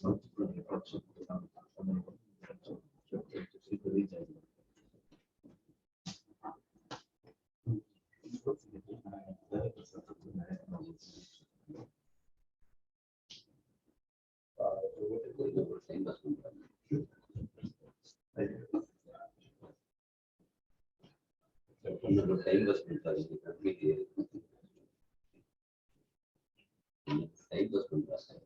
Time was spent on it. Time was spent last time.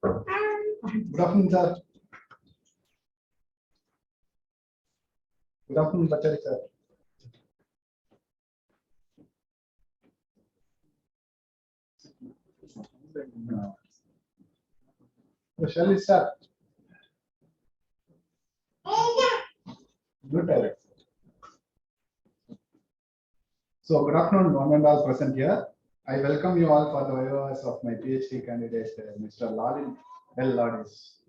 Good afternoon, sir. Good afternoon, Bachari, sir. So shall we start? Good, Alex. So good afternoon, one and all present here. I welcome you all for the viewers of my PhD candidate, Mr. Lalin Laudis.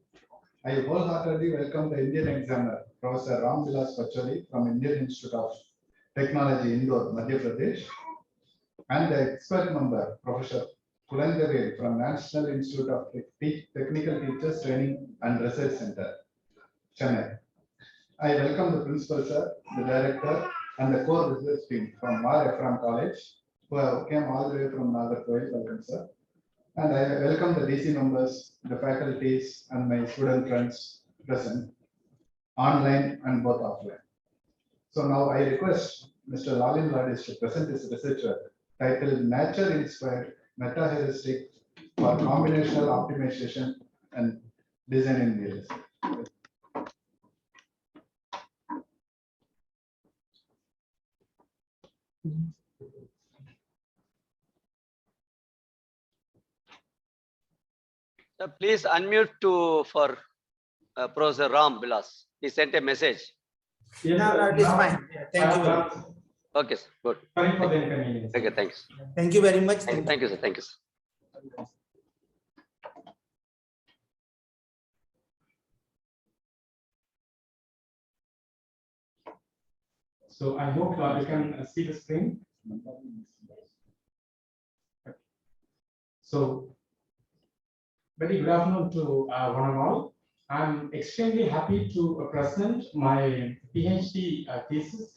I wholeheartedly welcome the Indian examiner, Professor Ram Vilas Pacholi from Indian Institute of Technology, Indore, Madhya Pradesh, and the expert member, Professor Kulandevel from National Institute of Technical Teachers Training and Research Center, Chennai. I welcome the principal, sir, the director, and the core research team from Mar Ephraim College, who have came all the way from Nagarkoil. Welcome, sir. And I welcome the DC members, the faculties, and my student friends present, online and both offline. So now I request Mr. Lalin Laudis to present his research work titled Nature-Inspired Meta-Heuristic for Combinational Optimization and Design in VLSI. Please unmute for Professor Ram Vilas. He sent a message. Yes, no, it is fine. Thank you. Okay, sir. Good. Sorry for the inconvenience. Okay, thanks. Thank you very much. Thank you, sir. Thank you, sir. So I hope you can see the screen. So very good afternoon to one and all. I'm extremely happy to present my PhD thesis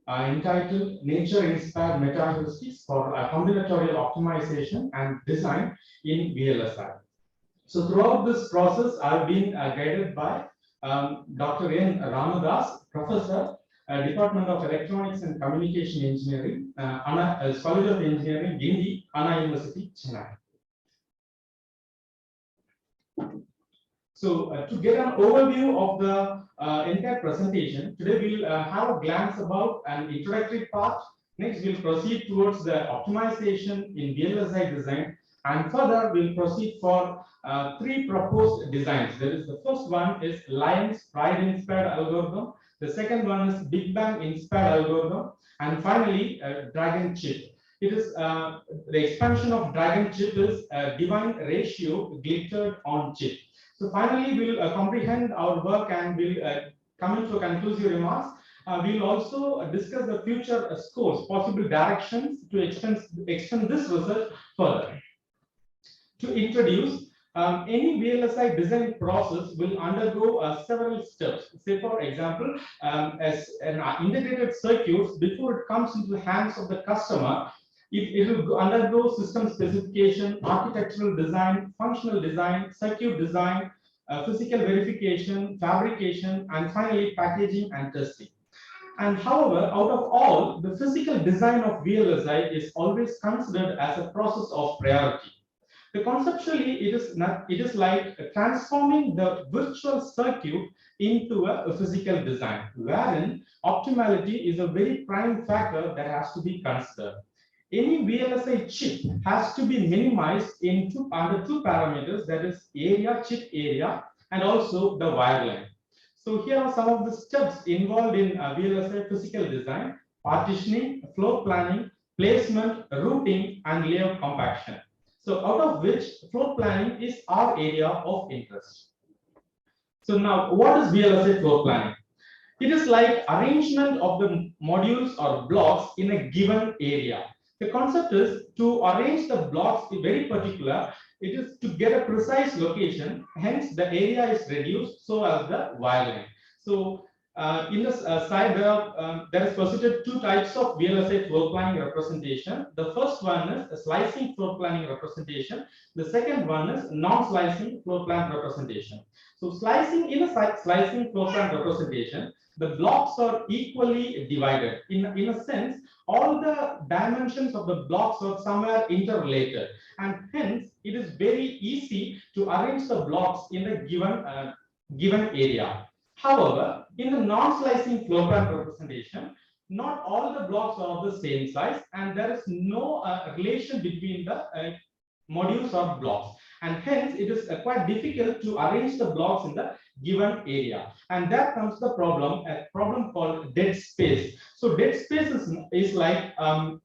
entitled Nature-Inspired Meta-Heuristics for Combinatorial Optimization and Design in VLSI. So throughout this process, I've been guided by Dr. N. Ramadas, Professor, Department of Electronics and Communication Engineering, College of Engineering, Guindy, Anna University, Chennai. So to get an overview of the entire presentation, today we'll have a glance about an introductory part. Next, we'll proceed towards the optimization in VLSI design, and further we'll proceed for three proposed designs. There is the first one is Lion's Pride-inspired algorithm. The second one is Big Bang-inspired algorithm, and finally Dragon chip. It is the expansion of Dragon chip is divine ratio glittered on chip. So finally, we'll comprehend our work and we'll come into conclusive remarks. We'll also discuss the future scores, possible directions to extend this research further. To introduce, any VLSI design process will undergo several steps. Say, for example, as an integrated circuit, before it comes into the hands of the customer, it will undergo system specification, architectural design, functional design, circuit design, physical verification, fabrication, and finally packaging and testing. And however, out of all, the physical design of VLSI is always considered as a process of priority. Conceptually, it is like transforming the virtual circuit into a physical design, wherein optimality is a very prime factor that has to be considered. Any VLSI chip has to be minimized under two parameters, that is area, chip area, and also the wire length. So here are some of the steps involved in VLSI physical design: partitioning, floor planning, placement, routing, and layout compaction. So out of which floor planning is our area of interest. So now, what is VLSI floor planning? It is like arrangement of the modules or blocks in a given area. The concept is to arrange the blocks very particular. It is to get a precise location. Hence, the area is reduced so as the wire length. So In this slide, there is presented two types of VLSI floor planning representation. The first one is a slicing floor planning representation. The second one is non-slicing floor plan representation. So slicing, in a slicing floor plan representation, the blocks are equally divided. In a sense, all the dimensions of the blocks are somewhere interrelated, and hence it is very easy to arrange the blocks in a given area. However, in the non-slicing floor plan representation, not all the blocks are of the same size, and there is no relation between the modules or blocks, and hence it is quite difficult to arrange the blocks in the given area, and that comes the problem, a problem called dead space. So dead space is like the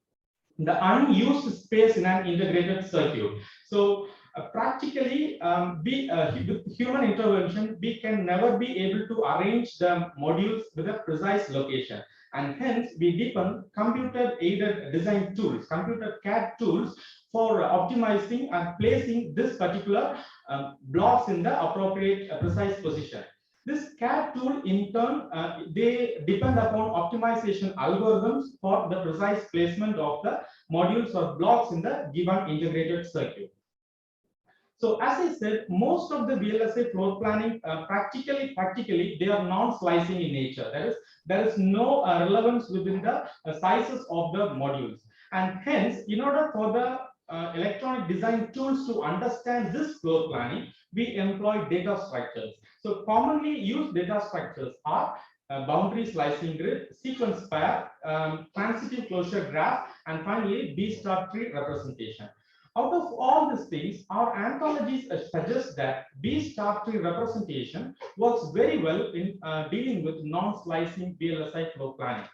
unused space in an integrated circuit. So practically, with human intervention, we can never be able to arrange the modules with a precise location, and hence we depend computer-aided design tools, computer CAD tools, for optimizing and placing this particular blocks in the appropriate precise position. This CAD tool, in turn, they depend upon optimization algorithms for the precise placement of the modules or blocks in the given integrated circuit. So as I said, most of the VLSI floor planning practically they are non-slicing in nature. There is no relevance within the sizes of the modules, and hence, in order for the electronic design tools to understand this floor planning, we employ data structures. So commonly used data structures are boundary slicing grid, sequence pair, transitive closure graph, and finally B-star tree representation. Out of all these things, our anthologies suggest that B-star tree representation works very well in dealing with non-slicing VLSI floor planning.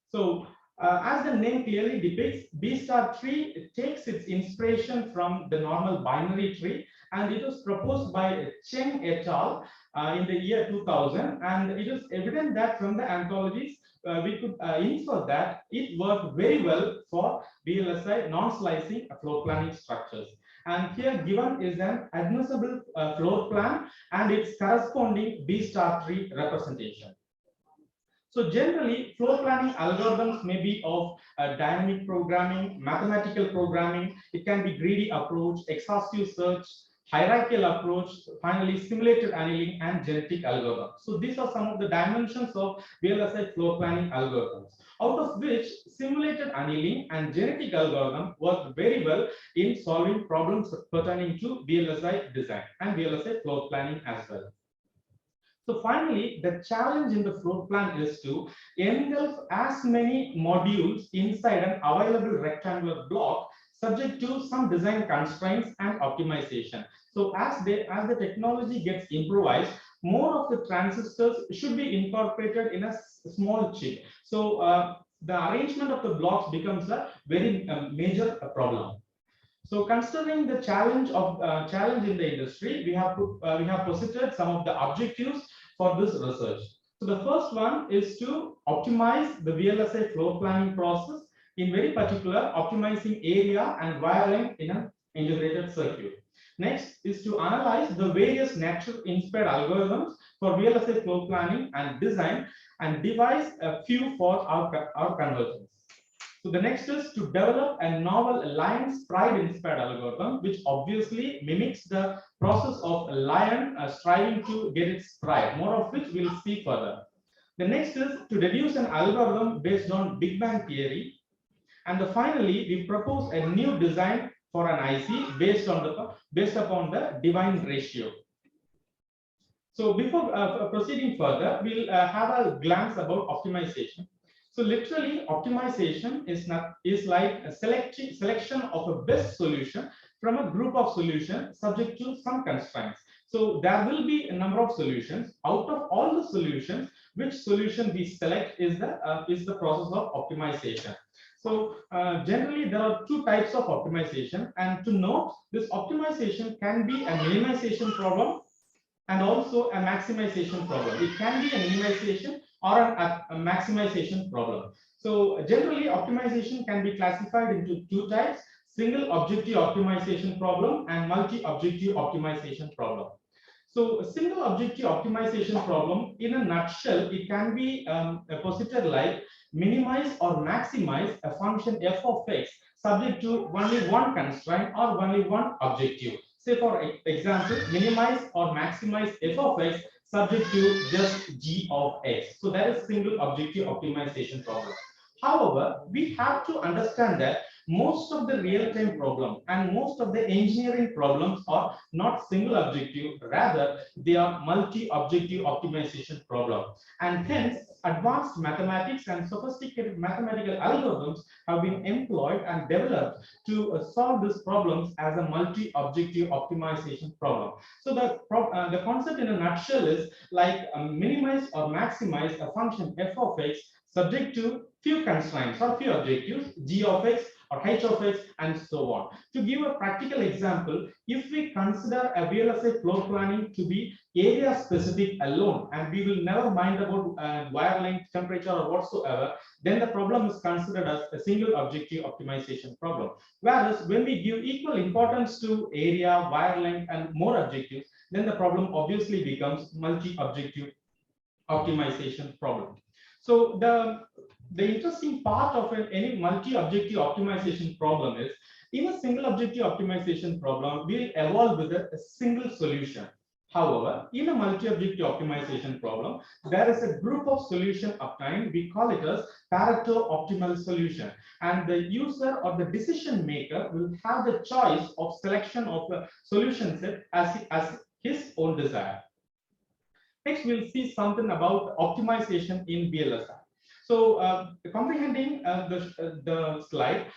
So as the name clearly depicts, B-star tree takes its inspiration from the normal binary tree, and it was proposed by Cheng et al. In the year 2000, and it is evident that from the anthologies we could infer that it worked very well for VLSI non-slicing floor planning structures. And here given is an admissible floor plan and its corresponding B-star tree representation. So generally, floor planning algorithms may be of dynamic programming, mathematical programming. It can be greedy approach, exhaustive search, hierarchical approach, finally simulated annealing, and genetic algorithms. So these are some of the dimensions of VLSI floor planning algorithms, out of which simulated annealing and genetic algorithm work very well in solving problems pertaining to VLSI design and VLSI floor planning as well. So finally, the challenge in the floor plan is to engulf as many modules inside an available rectangular block, subject to some design constraints and optimization. So as the technology gets improvised, more of the transistors should be incorporated in a small chip. So the arrangement of the blocks becomes a very major problem. So considering the challenge in the industry, we have posited some of the objectives for this research. So the first one is to optimize the VLSI floor planning process, in very particular optimizing area and wiring in an integrated circuit. Next is to analyze the various nature-inspired algorithms for VLSI floor planning and design and devise a few for our convergence. So the next is to develop a novel lion sprite-inspired algorithm, which obviously mimics the process of a lion striving to get its sprite, more of which we'll see further. The next is to deduce an algorithm based on Big Bang theory. And finally, we propose a new design for an IC based upon the divine ratio. So before proceeding further, we'll have a glance about optimization. So literally, optimization is like a selection of a best solution from a group of solutions subject to some constraints. So there will be a number of solutions. Out of all the solutions, which solution we select is the process of optimization. So generally, there are two types of optimization, and to note, this optimization can be a minimization problem and also a maximization problem. It can be a minimization or a maximization problem. So generally, optimization can be classified into two types: single objective optimization problem and multi-objective optimization problem. So a single objective optimization problem, in a nutshell, it can be posited like minimize or maximize a function f of x subject to only one constraint or only one objective. Say for example, minimize or maximize f of x subject to just g of x. So that is single objective optimization problem. However, we have to understand that most of the real-time problem and most of the engineering problems are not single objective, rather they are multi-objective optimization problem. And hence, advanced mathematics and sophisticated mathematical algorithms have been employed and developed to solve these problems as a multi-objective optimization problem. So the concept in a nutshell is like minimize or maximize a function f of x subject to few constraints or few objectives, g of x or h of x, and so on. To give a practical example, if we consider a VLSI floor planning to be area specific alone, and we will never mind about wire length, temperature, or whatsoever, then the problem is considered as a single objective optimization problem. Whereas when we give equal importance to area, wire length, and more objectives, then the problem obviously becomes multi-objective optimization problem. So the interesting part of any multi-objective optimization problem is, in a single objective optimization problem, we'll evolve with a single solution. However, in a multi-objective optimization problem, there is a group of solution obtained. We call it as Pareto optimal solution. And the user or the decision maker will have the choice of selection of a solution set as his own desire. Next, we'll see something about optimization in VLSI. So, comprehending the slide,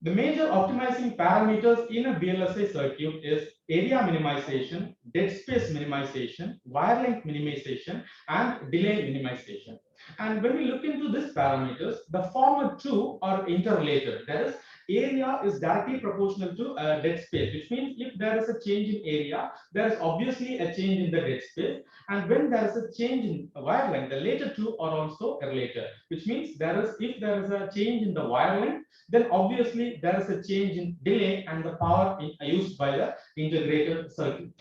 the major optimizing parameters in a VLSI circuit is area minimization, dead space minimization, wire length minimization, and delay minimization. And when we look into these parameters, the former two are interrelated. That is, area is directly proportional to dead space, which means if there is a change in area, there is obviously a change in the dead space. And when there is a change in wire length, the later two are also related, which means if there is a change in the wire length, then obviously there is a change in delay and the power used by the integrated circuit.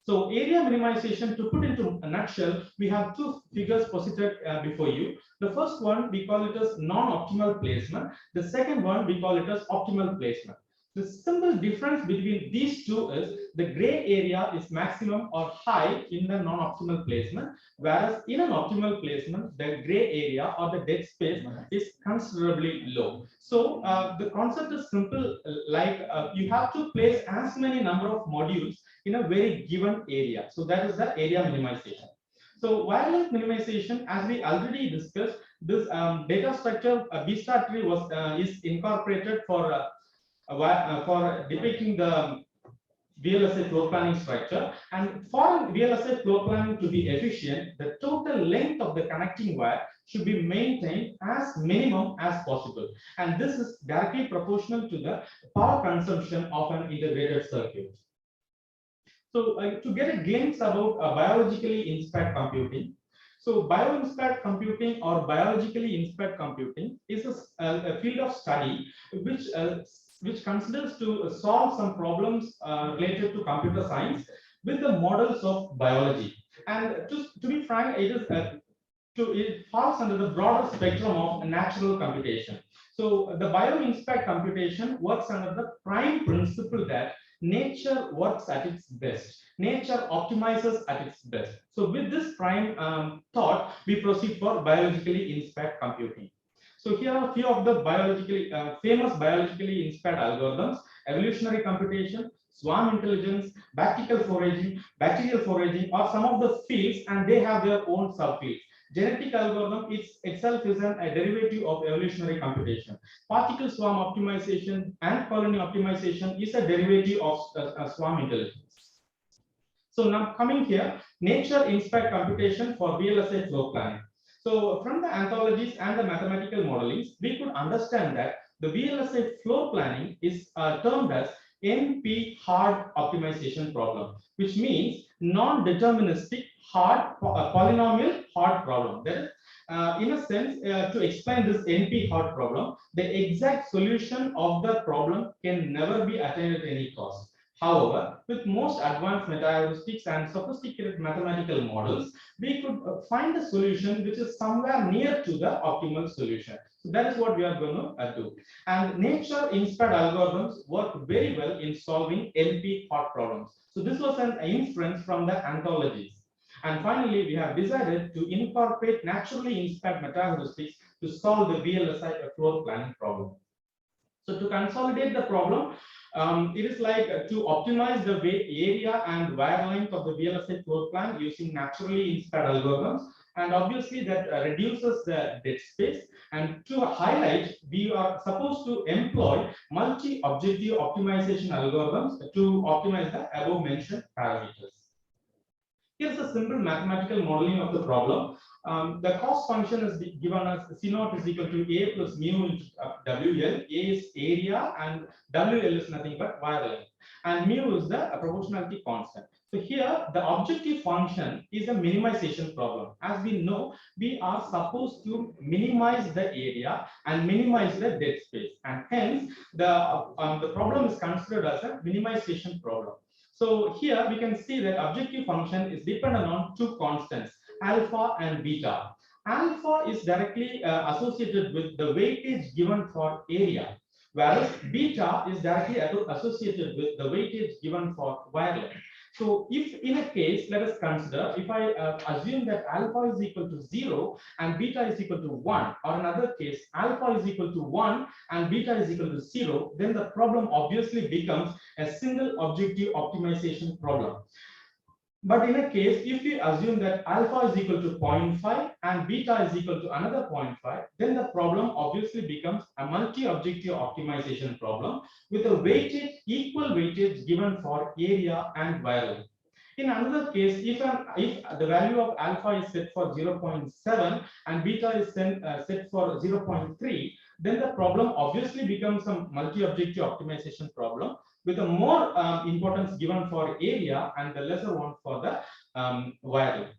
So area minimization, to put into a nutshell, we have two figures posited before you. The first one, we call it as non-optimal placement. The second one, we call it as optimal placement. The simple difference between these two is the gray area is maximum or high in the non-optimal placement, whereas in an optimal placement, the gray area or the dead space is considerably low. So the concept is simple, like you have to place as many number of modules in a very given area. So that is the area minimization. So wire length minimization, as we already discussed, this data structure B star tree is incorporated for depicting the VLSI floor planning structure. And for VLSI floor planning to be efficient, the total length of the connecting wire should be maintained as minimum as possible. And this is directly proportional to the power consumption of an integrated circuit. So to get a glimpse about biologically inspired computing. So bioinspired computing or biologically inspired computing is a field of study which considers to solve some problems related to computer science with the models of biology. And to be frank, it falls under the broader spectrum of natural computation. So the bioinspired computation works under the prime principle that nature works at its best. Nature optimizes at its best. So with this prime thought, we proceed for biologically inspired computing. So here are a few of the famous biologically inspired algorithms: evolutionary computation, swarm intelligence, bacterial foraging are some of the fields, and they have their own subfields. Genetic algorithm itself is a derivative of evolutionary computation. Particle swarm optimization and colony optimization is a derivative of swarm intelligence. So now coming here, nature-inspired computation for VLSI floor planning. So from the anthologies and the mathematical modelings, we could understand that the VLSI floor planning is termed as NP hard optimization problem, which means non-deterministic hard polynomial hard problem. That is, in a sense, to explain this NP hard problem, the exact solution of the problem can never be attained at any cost. However, with most advanced meta-heuristics and sophisticated mathematical models, we could find a solution which is somewhere near to the optimal solution. So that is what we are going to do. And nature-inspired algorithms work very well in solving NP hot problems. So this was an inference from the anthologies. And finally, we have decided to incorporate naturally inspired meta-heuristics to solve the VLSI floor planning problem. So to consolidate the problem, it is like to optimize the area and wire length of the VLSI floor plan using naturally inspired algorithms. And obviously that reduces the dead space. And to highlight, we are supposed to employ multi-objective optimization algorithms to optimize the above mentioned parameters. Here's a simple mathematical modeling of the problem. The cost function is given as C0 is equal to A plus mu into WL. A is area and WL is nothing but wire length. And mu is the proportionality constant. So here the objective function is a minimization problem. As we know, we are supposed to minimize the area and minimize the dead space. And hence the problem is considered as a minimization problem. So here we can see that objective function is dependent on two constants, alpha and beta. Alpha is directly associated with the weightage given for area, whereas beta is directly associated with the weightage given for wire length. So if in a case, let us consider, if I assume that alpha is equal to 0 and beta is equal to 1, or another case, alpha is equal to 1 and beta is equal to 0, then the problem obviously becomes a single objective optimization problem. But in a case, if we assume that alpha is equal to 0.5 and beta is equal to another 0.5, then the problem obviously becomes a multi-objective optimization problem with a weightage, equal weightage given for area and wire length. In another case, if the value of alpha is set for 0.7 and beta is set for 0.3, then the problem obviously becomes a multi-objective optimization problem with a more importance given for area and the lesser one for the wire length.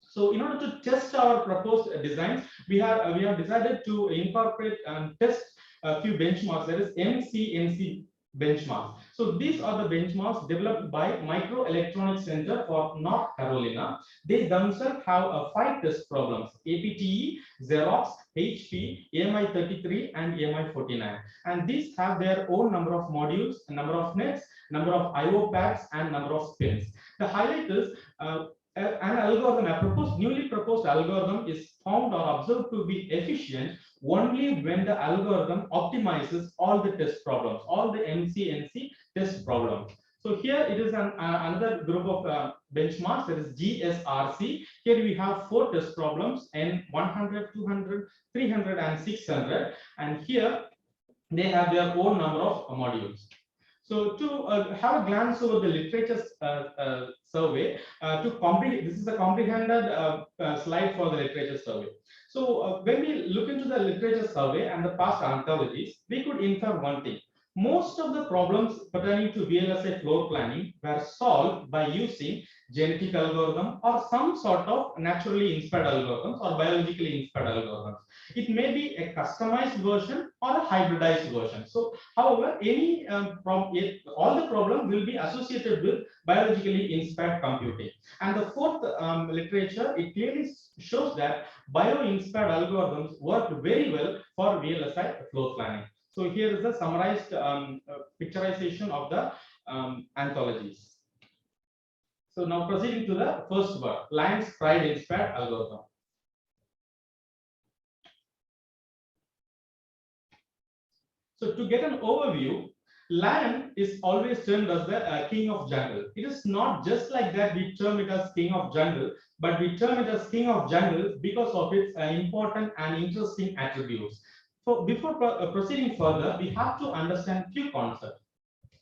So in order to test our proposed designs, we have decided to incorporate and test a few benchmarks, that is MCNC benchmarks. So these are the benchmarks developed by Microelectronics Center for North Carolina. They themselves have 5 test problems: APTE, Xerox, HP, AMI33 and AMI49. And these have their own number of modules, number of nets, number of IO pads and number of spins. The highlight is an algorithm, a newly proposed algorithm is found or observed to be efficient only when the algorithm optimizes all the test problems, all the MCNC test problems. So here it is another group of benchmarks, that is GSRC. Here we have 4 test problems, N100, 200, 300 and 600, and here they have their own number of modules. So to have a glance over the literature survey, this is a comprehended slide for the literature survey. So when we look into the literature survey and the past anthologies, we could infer one thing. Most of the problems pertaining to VLSI floor planning were solved by using genetic algorithm or some sort of naturally inspired algorithms or biologically inspired algorithms. It may be a customized version or a hybridized version. So, however, all the problems will be associated with biologically inspired computing. And the fourth literature, it clearly shows that bio-inspired algorithms work very well for VLSI floor planning. So here is a summarized picturization of the anthologies. So now proceeding to the first work, Lalin's pride inspired algorithm. So to get an overview, Lalin is always termed as the king of jungle. It is not just like that we term it as king of jungle, but we term it as king of jungle because of its important and interesting attributes. So before proceeding further, we have to understand few concepts.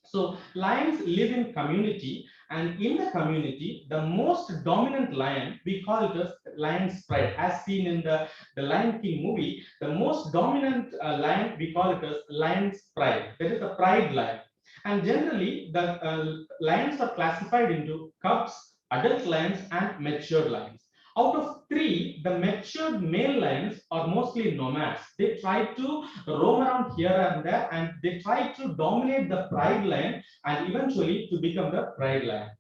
So lions live in community, and in the community, the most dominant lion, we call it as lion's pride. As seen in the Lion King movie, the most dominant lion, we call it as lion's pride. That is the pride lion. And generally, the lions are classified into cubs, adult lions, and matured lions. Out of three, the matured male lions are mostly nomads. They try to roam around here and there, and they try to dominate the pride lion and eventually to become the pride lion.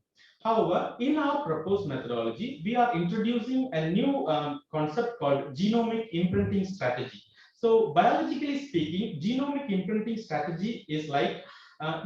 However, in our proposed methodology, we are introducing a new concept called genomic imprinting strategy. So biologically speaking, genomic imprinting strategy is like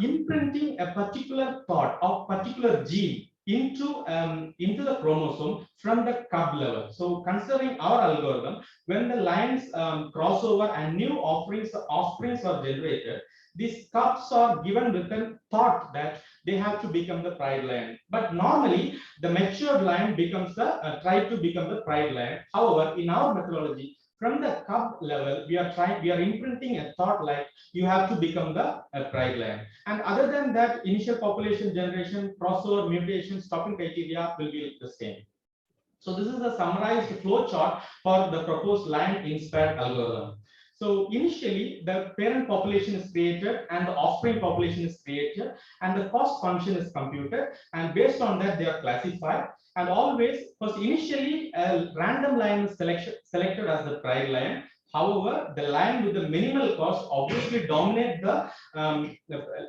imprinting a particular thought or particular gene into the chromosome from the cub level. So considering our algorithm, when the lions cross over and new offsprings are generated, these cubs are given with a thought that they have to become the pride lion. But normally, the matured lion becomes the try to become the pride lion. However, in our methodology, from the cub level, we are imprinting a thought like you have to become the pride lion. And other than that, initial population generation, crossover, mutation, stopping criteria will be the same. So this is a summarized flow chart for the proposed lion-inspired algorithm. So initially, the parent population is created and the offspring population is created and the cost function is computed, and based on that, they are classified. And always, first initially, a random lion is selected as the pride lion. However, the lion with the minimal cost obviously dominate the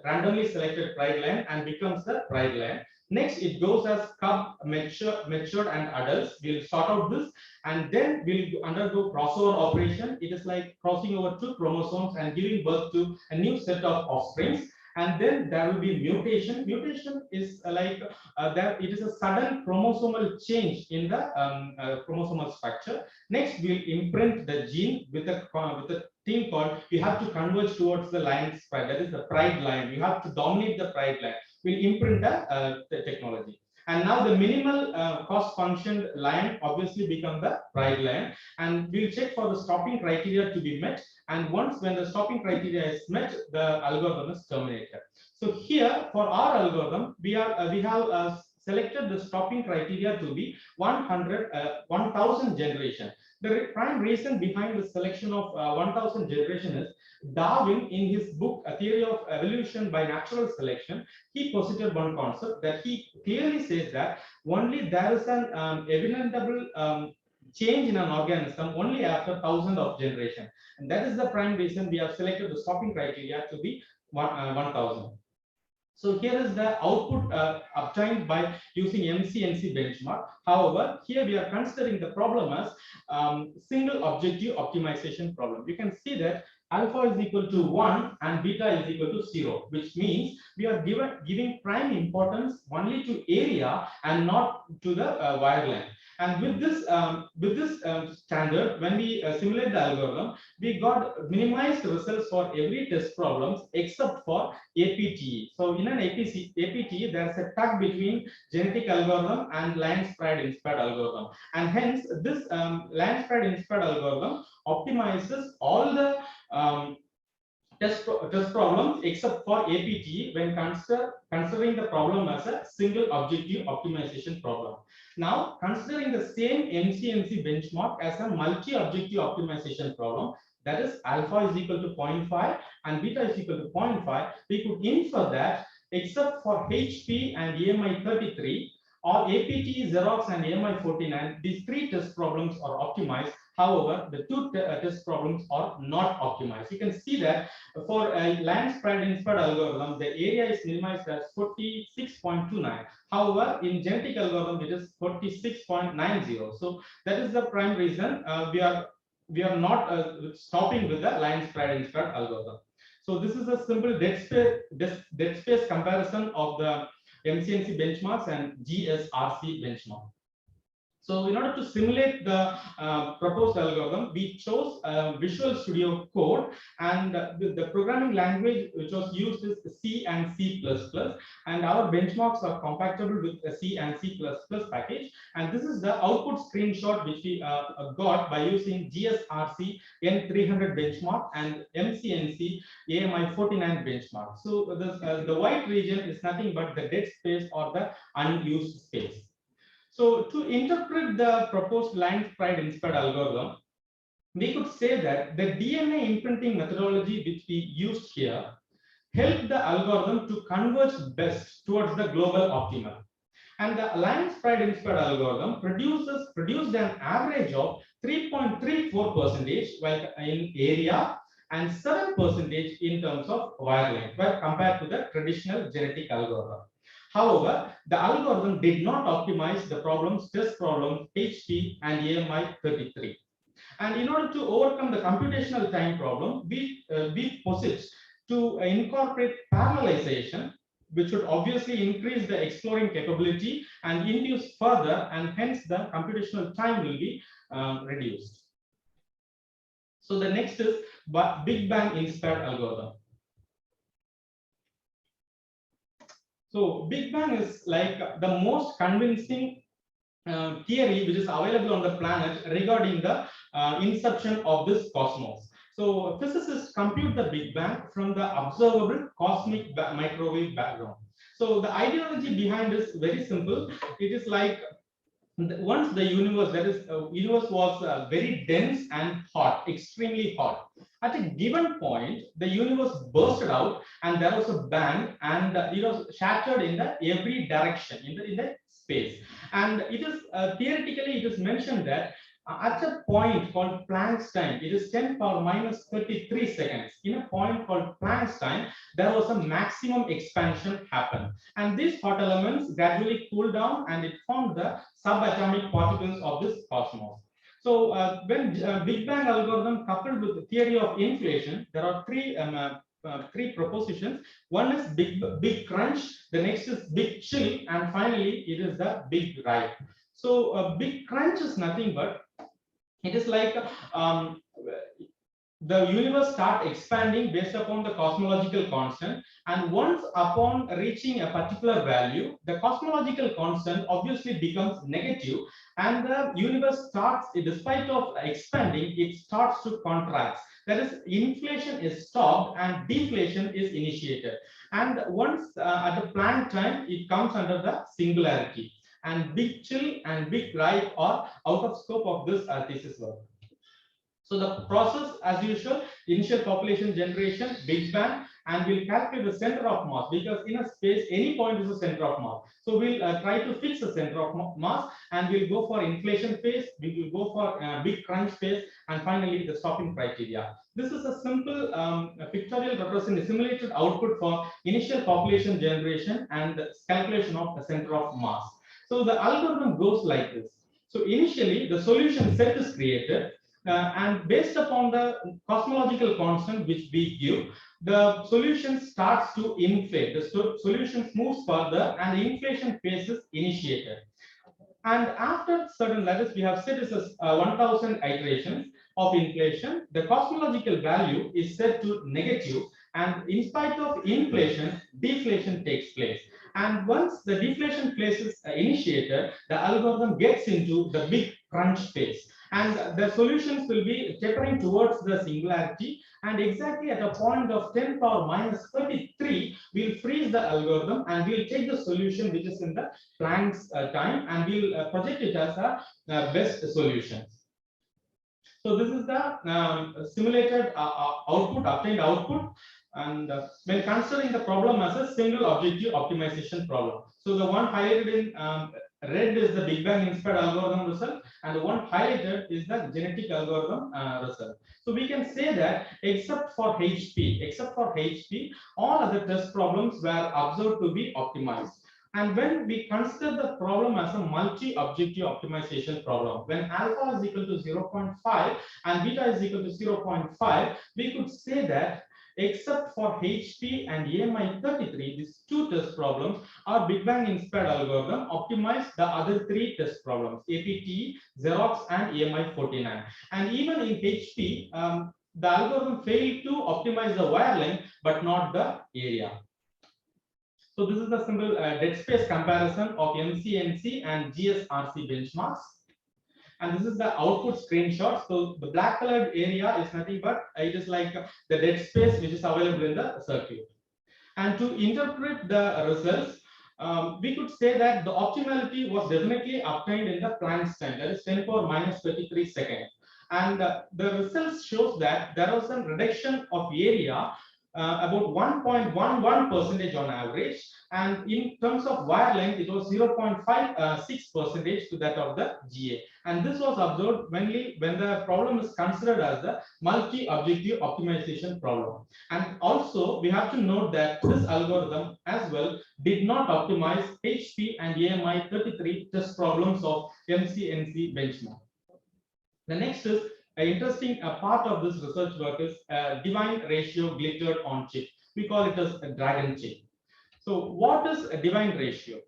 randomly selected pride lion and becomes the pride lion. Next, it goes as cub, matured, and adults. We'll sort out this, and then we'll undergo crossover operation. It is like crossing over two chromosomes and giving birth to a new set of offsprings. And then there will be mutation. Mutation is like that it is a sudden chromosomal change in the chromosomal structure. Next, we'll imprint the gene with a thing called you have to converge towards the lion's pride. That is the pride lion. You have to dominate the pride lion. We'll imprint the technology. And now the minimal cost function lion obviously become the pride lion, and we'll check for the stopping criteria to be met. And once when the stopping criteria is met, the algorithm is terminated. So here for our algorithm, we have selected the stopping criteria to be 1,000 generation. The prime reason behind the selection of 1,000 generation is Darwin, in his book A Theory of Evolution by Natural Selection, he posited one concept that he clearly says that only there is an evidentable change in an organism only after 1,000 of generation, and that is the prime reason we have selected the stopping criteria to be 1,000. So here is the output obtained by using MCNC benchmark. However, here we are considering the problem as single objective optimization problem. You can see that alpha is equal to 1 and beta is equal to 0, which means we are giving prime importance only to area and not to the wire length. And with this standard, when we simulate the algorithm, we got minimized results for every test problems except for APTE. So in an APTE, there's a tug between genetic algorithm and Lion's Pride inspired algorithm. And hence, this Lion's Pride inspired algorithm optimizes all the test problems except for APTE when considering the problem as a single objective optimization problem. Now, considering the same MCNC benchmark as a multi-objective optimization problem, that is alpha is equal to 0.5 and beta is equal to 0.5, we could infer that except for HP and AMI 33 or APT, Xerox and AMI 49, these three test problems are optimized. However, the two test problems are not optimized. You can see that for a Lion's Pride inspired algorithm, the area is minimized as 46.29. However, in genetic algorithm, it is 46.90. So that is the prime reason we are not stopping with the Lion's Pride inspired algorithm. So this is a simple dead space comparison of the MCNC benchmarks and GSRC benchmark. So in order to simulate the proposed algorithm, we chose Visual Studio Code, and the programming language which was used is C and C++, and our benchmarks are compatible with a C and C++ package. And this is the output screenshot which we got by using GSRC N300 benchmark and MCNC AMI 49 benchmark. So the white region is nothing but the dead space or the unused space. So to interpret the proposed Lion's Pride inspired algorithm, we could say that the DNA imprinting methodology which we used here helped the algorithm to converge best towards the global optimal. And the line spread inspired algorithm produced an average of 3.34 percentage in area and 7% in terms of wire length compared to the traditional genetic algorithm. However, the algorithm did not optimize the test problems HP and AMI 33. And in order to overcome the computational time problem, we posit to incorporate parallelization, which would obviously increase the exploring capability and induce further, and hence the computational time will be reduced. So the next is Big Bang inspired algorithm. So Big Bang is like the most convincing theory which is available on the planet regarding the inception of this cosmos. So physicists compute the Big Bang from the observable cosmic microwave background. So the ideology behind is very simple. It is like once the universe, universe was very dense and hot, extremely hot. At a given point, the universe bursted out, and there was a bang, and it was shattered in every direction in the space. And it is theoretically, it is mentioned that at a point called Planck's time, it is 10 power minus 33 seconds. In a point called Planck's time, there was a maximum expansion happen. And these hot elements gradually cooled down, and it formed the subatomic particles of this cosmos. So when Big Bang algorithm coupled with the theory of inflation, there are three propositions. One is big crunch, the next is big chill, and finally it is the big ripe. So big crunch is nothing but it is like the universe start expanding based upon the cosmological constant, and once upon reaching a particular value, the cosmological constant obviously becomes negative, and the universe starts, despite of expanding, it starts to contract. That is, inflation is stopped and deflation is initiated. And once at the Planck time, it comes under the singularity. And big chill and big ripe are out of scope of this thesis work. So the process, as usual, initial population generation, Big Bang, and we'll calculate the center of mass, because in a space, any point is a center of mass. So we'll try to fix the center of mass, and we'll go for inflation phase, we will go for big crunch phase, and finally the stopping criteria. This is a simple pictorial representation, simulated output for initial population generation and calculation of the center of mass. So the algorithm goes like this. So initially, the solution set is created, and based upon the cosmological constant which we give, the solution starts to inflate. The solution moves further, and the inflation phase is initiated. And after certain levels, we have set as 1000 iterations of inflation. The cosmological value is set to negative, and in spite of inflation, deflation takes place. And once the deflation phase is initiated, the algorithm gets into the big crunch phase, and the solutions will be tapering towards the singularity. And exactly at a point of 10 power minus 33, we'll freeze the algorithm, and we'll take the solution which is in the Planck's time, and we'll project it as a best solution. So this is the simulated obtained output. And when considering the problem as a single objective optimization problem, so the one highlighted in red is the Big Bang inspired algorithm result, and the one highlighted is the genetic algorithm result. So we can say that except for HP, all other test problems were observed to be optimized. And when we consider the problem as a multi-objective optimization problem, when alpha is equal to 0.5 and beta is equal to 0.5, we could say that except for HP and AMI 33, these two test problems, our Big Bang inspired algorithm optimized the other three test problems, APT, Xerox, and AMI 49. And even in HP, the algorithm failed to optimize the wire length, but not the area. So this is the simple dead space comparison of MCNC and GSRC benchmarks. And this is the output screenshot. So the black colored area is nothing but it is like the dead space which is available in the circuit. And to interpret the results, we could say that the optimality was definitely obtained in the Planck's time, that is 10 power minus 33 seconds. And the results shows that there was a reduction of area about 1.11% on average, and in terms of wire length, it was 0.56% to that of the GA. And this was observed mainly when the problem is considered as the multi-objective optimization problem. And also, we have to note that this algorithm as well did not optimize HP and AMI 33 test problems of MCNC benchmark. The next is an interesting part of this research work is divine ratio glittered on chip. We call it as a dragon chip. So what is a divine ratio?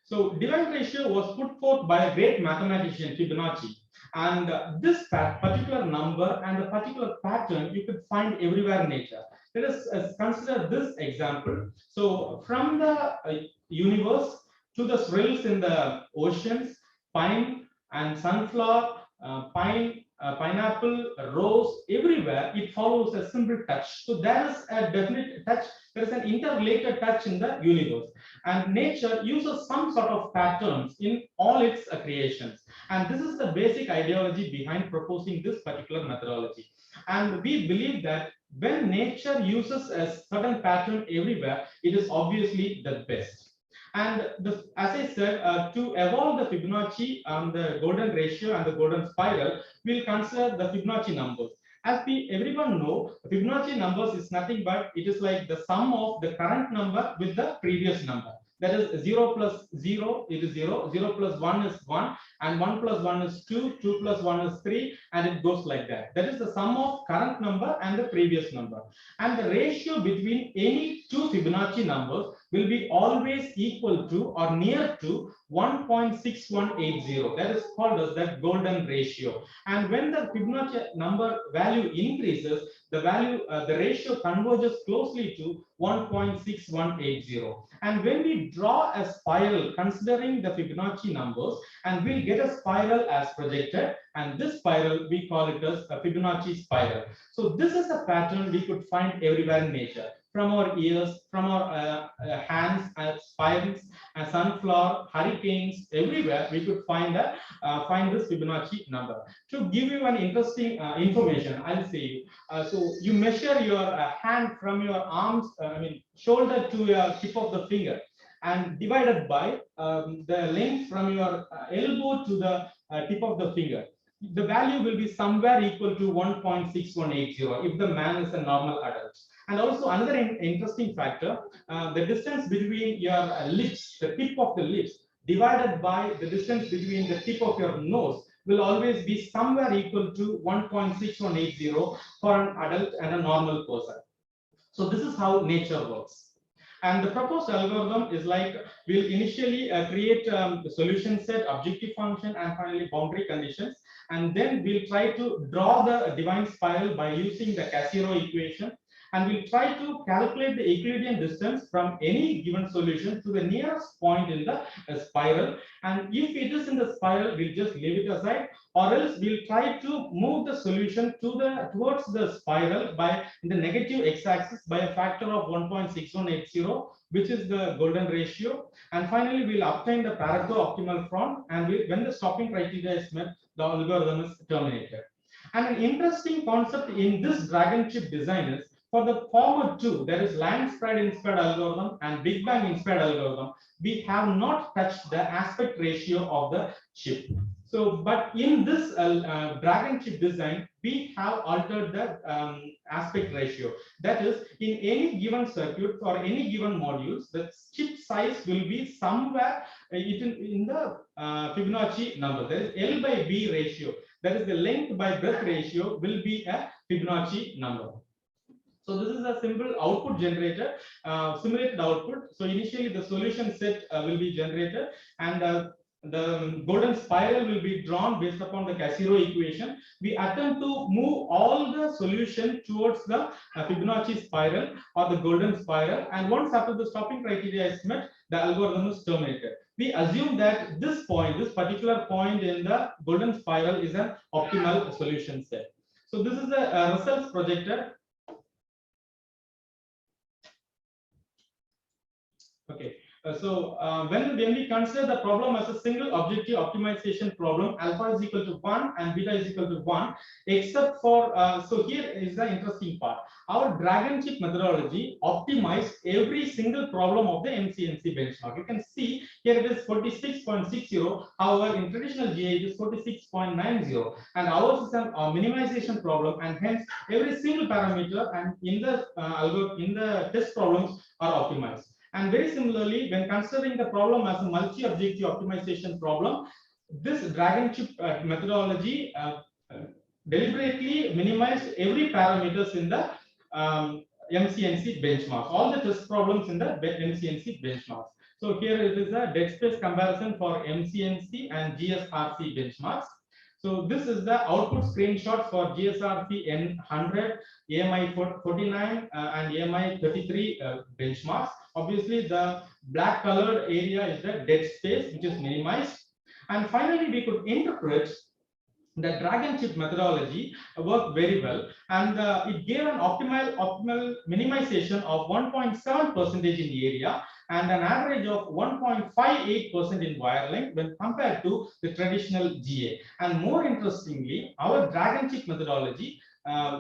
So divine ratio was put forth by a great mathematician, Fibonacci. And this particular number and the particular pattern you could find everywhere in nature. Let us consider this example. So from the universe to the swirls in the oceans, pine and sunflower, pine, pineapple, rose, everywhere it follows a simple touch. So there is a definite touch, there is an interrelated touch in the universe, and nature uses some sort of patterns in all its creations. And this is the basic ideology behind proposing this particular methodology. And we believe that when nature uses a certain pattern everywhere, it is obviously the best. And as I said, to evolve the Fibonacci, the golden ratio and the golden spiral, we'll consider the Fibonacci numbers. As everyone know, Fibonacci numbers is nothing but it is like the sum of the current number with the previous number. That is 0 plus 0, it is 0, 0 plus 1 is 1, and 1 plus 1 is 2, 2 plus 1 is 3, and it goes like that. That is the sum of current number and the previous number. And the ratio between any two Fibonacci numbers will be always equal to or near to 1.6180. That is called as the golden ratio. And when the Fibonacci number value increases, the value, the ratio converges closely to 1.6180. And when we draw a spiral considering the Fibonacci numbers, and we'll get a spiral as projected, and this spiral we call it as a Fibonacci spiral. So this is a pattern we could find everywhere in nature. From our ears, from our hands, spines, sunflower, hurricanes, everywhere we could find this Fibonacci number. To give you an interesting information, I'll say so you measure your hand from your arms, shoulder to your tip of the finger, and divided by the length from your elbow to the tip of the finger. The value will be somewhere equal to 1.6180 if the man is a normal adult. And also another interesting factor, the distance between your lips, the tip of the lips, divided by the distance between the tip of your nose will always be somewhere equal to 1.6180 for an adult and a normal person. So this is how nature works. And the proposed algorithm is like we'll initially create the solution set, objective function, and finally boundary conditions. And then we'll try to draw the divine spiral by using the Casiro equation. And we'll try to calculate the Euclidean distance from any given solution to the nearest point in the spiral. And if it is in the spiral, we'll just leave it aside, or else we'll try to move the solution towards the spiral by the negative x-axis by a factor of 1.6180, which is the golden ratio. And finally, we'll obtain the Pareto optimal front, and when the stopping criteria is met, the algorithm is terminated. And an interesting concept in this dragon chip design is, for the former two, that is Land's-Spread inspired algorithm and Big Bang inspired algorithm, we have not touched the aspect ratio of the chip. So, but in this dragon chip design, we have altered the aspect ratio. That is, in any given circuit or any given modules, the chip size will be somewhere in the Fibonacci number. That is L by B ratio. That is the length by breadth ratio will be a Fibonacci number. So this is a simple output generator, simulated output. So initially the solution set will be generated, and the golden spiral will be drawn based upon the Casiro equation. We attempt to move all the solution towards the Fibonacci spiral or the golden spiral, and once after the stopping criteria is met, the algorithm is terminated. We assume that this point, this particular point in the golden spiral, is an optimal solution set. So this is the results projected. Okay, When we consider the problem as a single objective optimization problem, alpha is equal to 1 and beta is equal to 1, except for, so here is the interesting part. Our drag and chip methodology optimized every single problem of the MCNC benchmark. You can see here it is 46.60, however in traditional GA it is 46.90, and ours is a minimization problem, and hence every single parameter and in the test problems are optimized. And very similarly, when considering the problem as a multi-objective optimization problem, this drag and chip methodology deliberately minimized every parameters in the MCNC benchmarks, all the test problems in the MCNC benchmarks. So here it is a dead space comparison for MCNC and GSRC benchmarks. So this is the output screenshot for GSRC N100, AMI 49 and AMI 33 benchmarks. Obviously, the black colored area is the dead space, which is minimized. And finally, we could interpret the drag and chip methodology worked very well, and it gave an optimal minimization of 1.7% in the area and an average of 1.58% in wire length when compared to the traditional GA. And more interestingly, our drag and chip methodology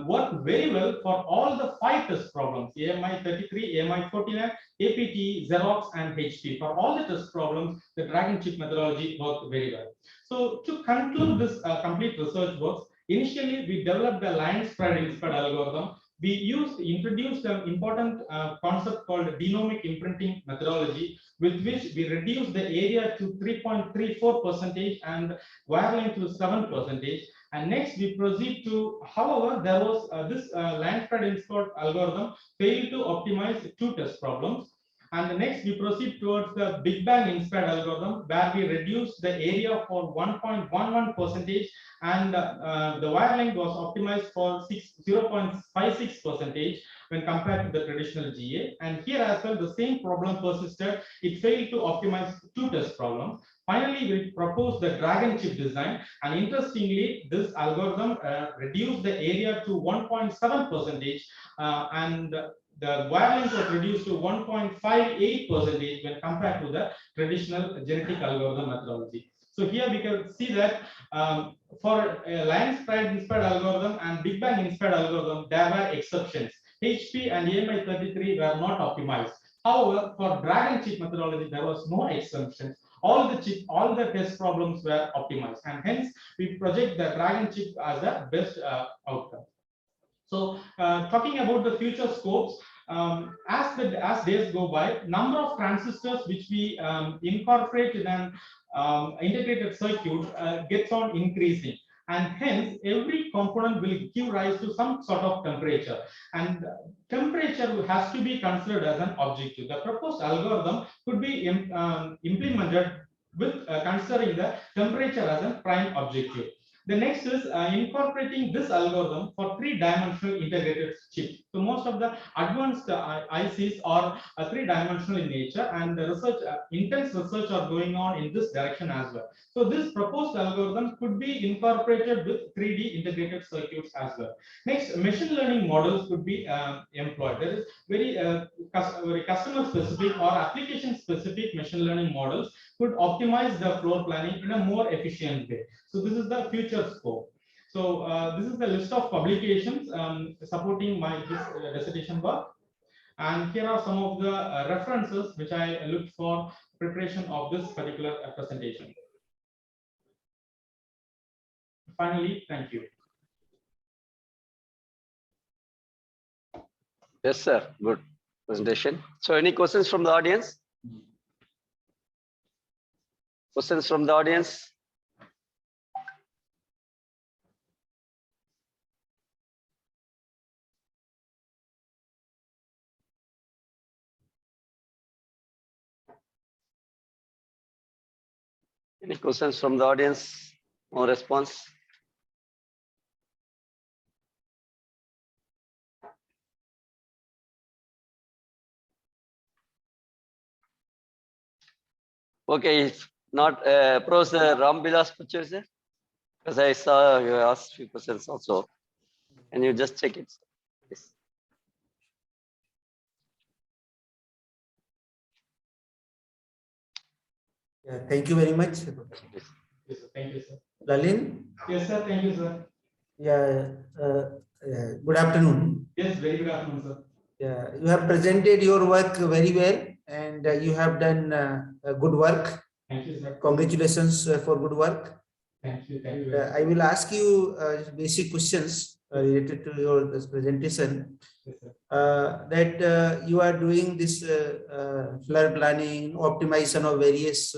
worked very well for all the 5 test problems: AMI 33, AMI 49, APT, Xerox, and HP. For all the test problems, the drag and chip methodology worked very well. So to conclude this complete research works, initially we developed the line spread inspired algorithm. We introduced an important concept called dynamic imprinting methodology, with which we reduced the area to 3.34% and wire length to 7%. And next we proceed to, however, there was this line spread inspired algorithm failed to optimize 2 test problems. And the next we proceed towards the Big Bang inspired algorithm, where we reduced the area for 1.11% and the wire length was optimized for 0.56% when compared to the traditional GA. And here as well, the same problem persisted. It failed to optimize 2 test problems. Finally, we proposed the drag and chip design, and interestingly, this algorithm reduced the area to 1.7% and the wire length was reduced to 1.58% when compared to the traditional genetic algorithm methodology. So here we can see that for a line spread inspired algorithm and Big Bang inspired algorithm, there were exceptions. HP and AMI 33 were not optimized. However, for drag and chip methodology, there was no exceptions. All the test problems were optimized, and hence we project the drag and chip as the best outcome. So talking about the future scopes, as days go by, number of transistors which we incorporate in an integrated circuit gets on increasing, and hence every component will give rise to some sort of temperature, and temperature has to be considered as an objective. The proposed algorithm could be implemented with considering the temperature as a prime objective. The next is incorporating this algorithm for 3-dimensional integrated chip. So most of the advanced ICs are 3-dimensional in nature, and the intense research are going on in this direction as well. So this proposed algorithm could be incorporated with 3D integrated circuits as well. Next, machine learning models could be employed. There is very customer specific or application specific machine learning models could optimize the floor planning in a more efficient way. So this is the future scope. So this is the list of publications supporting my dissertation work, and here are some of the references which I looked for preparation of this particular presentation. Finally, thank you. Yes, sir. Good presentation. So any questions from the audience? Questions from the audience? Any questions from the audience or response? Okay, if not, Professor Rambilas picture is there? Because I saw you asked few questions also. Can you just check it? Yes. Yeah, thank you very much. Yes, sir. Thank you, sir. Lalin? Yes, sir. Thank you, sir. Yeah, good afternoon. Yes, very good afternoon, sir. Yeah, you have presented your work very well, and you have done good work. Thank you, sir. Congratulations for good work. Thank you. Thank you. And, very much. I will ask you basic questions related to your this presentation. Yes, sir. That you are doing this floor planning, optimization of various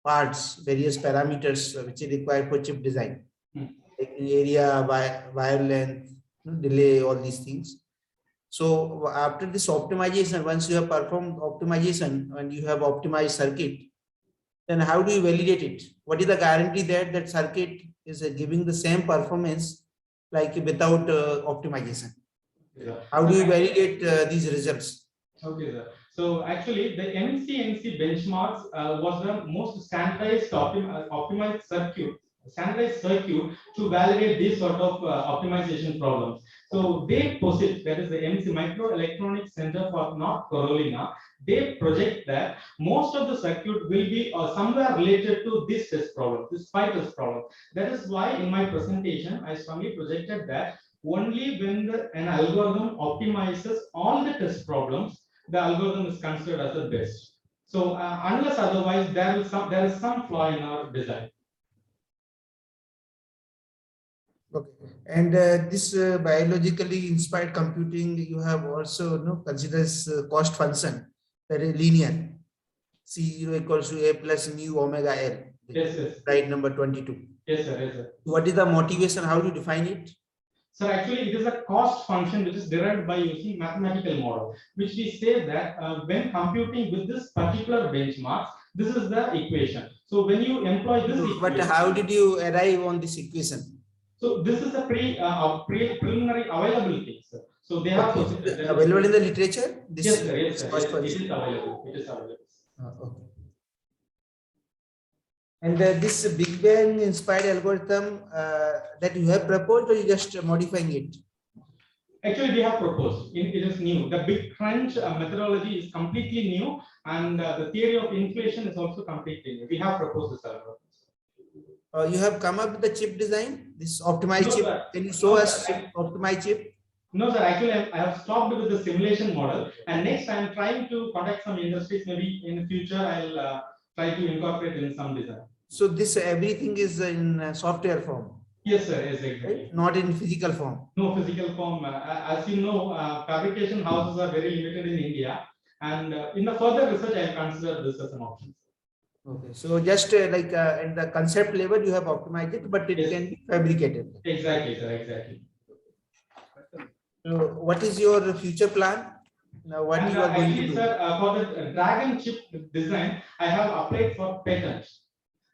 parts, various parameters which is required for chip design, like area, wire length, delay, all these things. So after this optimization, once you have performed optimization and you have optimized circuit, then how do you validate it? What is the guarantee that that circuit is giving the same performance like without optimization? Yeah. How do you validate these results? Okay, sir. So actually, the MCNC benchmarks was the most standardized optimized circuit to validate these sort of optimization problems. So they posit, that is the MC Microelectronics Center for North Carolina, they project that most of the circuit will be somewhere related to this test problem, this 5 test problem. That is why in my presentation, I strongly projected that only when an algorithm optimizes all the test problems, the algorithm is considered as the best. So unless otherwise, there is some flaw in our design. Okay. And this biologically inspired computing, you have also considers cost function that is linear. C0 equals to A plus mu omega L. Yes, yes. Slide number 22. Yes, sir. Yes, sir. What is the motivation? How do you define it? So actually, it is a cost function which is derived by using mathematical model, which we say that when computing with this particular benchmark, this is the equation. So when you employ this equation, but how did you arrive on this equation? So this is a preliminary available thing, sir. So they have available in the literature. This yes, sir. Yes, sir. Cost Yes, it is available. It is available. Okay. And this Big Bang inspired algorithm that you have proposed, or you just modifying it? Actually, we have proposed. It is new. The Big Crunch methodology is completely new, and the theory of inflation is also completely new. We have proposed this algorithm. You have come up with the chip design, this optimized chip. Sir. Can you show us optimized chip? No, sir. Actually, I have stopped with the simulation model, and next I am trying to contact some industries. Maybe in the future, I'll try to incorporate in some design. So this everything is in software form. Yes, sir. Yes, exactly. Right? Not in physical form. No physical form. As you know, fabrication houses are very limited in India, and in the further research, I consider this as an option. Okay, so just like at the concept level, you have optimized it, but it can be fabricated. Exactly, sir. Exactly. So, what is your future plan? Now, what you are going to do? Sir, for the dragon chip design, I have applied for patent,